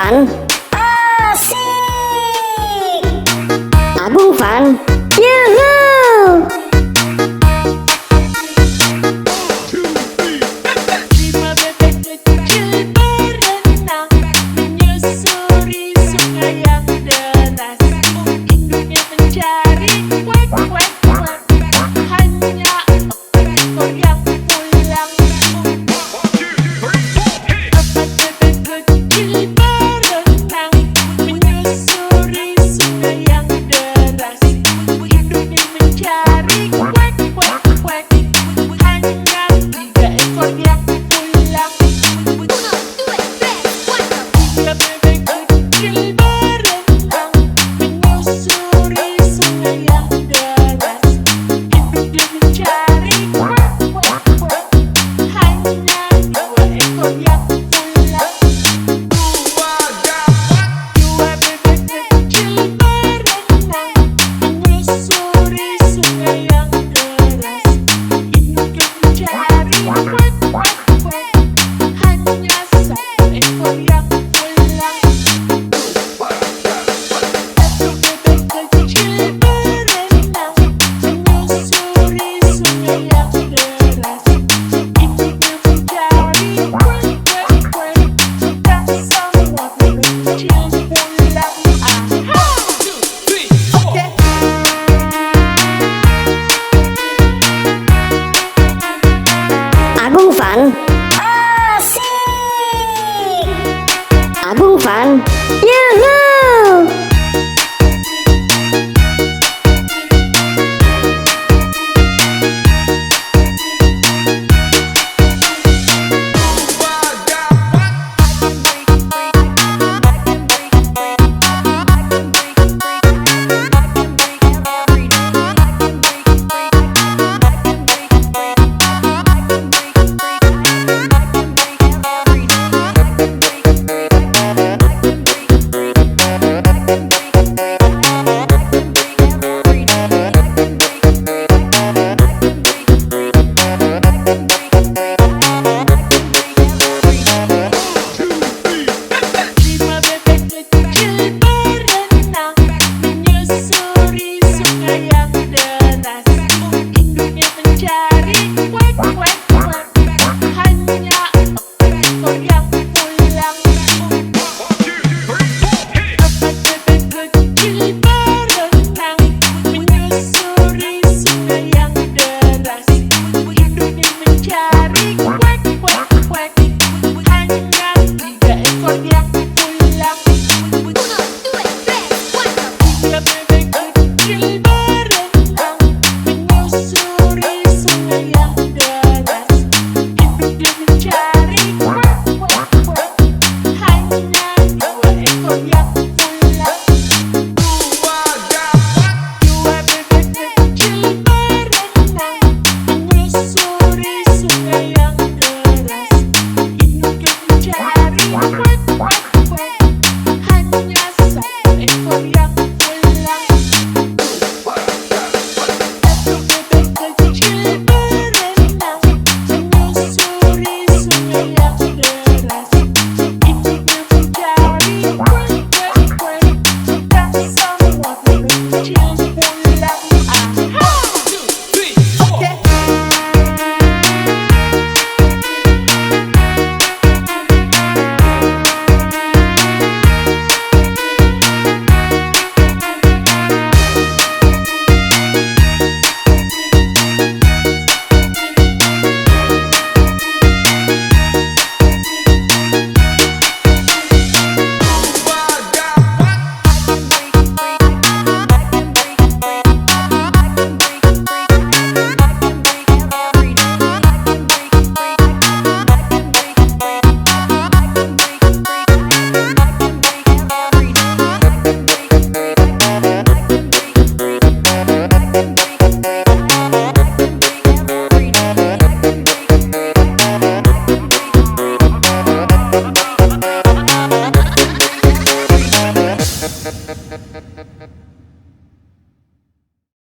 Van. Asik. Agung Van. Yuhu. Lima bebek kecil berenang menyusuri sungai yang deras. Induknya mencari kuek kuek kuek. Hanya 4 ekor yang pulang. 4 bebek kecil berenang menyusuri sungai yang deras. Induknya mencari kuek kuek kuek. Hanya 3 ekor yang pulang. 3 bebek kecil berenang menyusuri sungai yang deras. Induknya mencari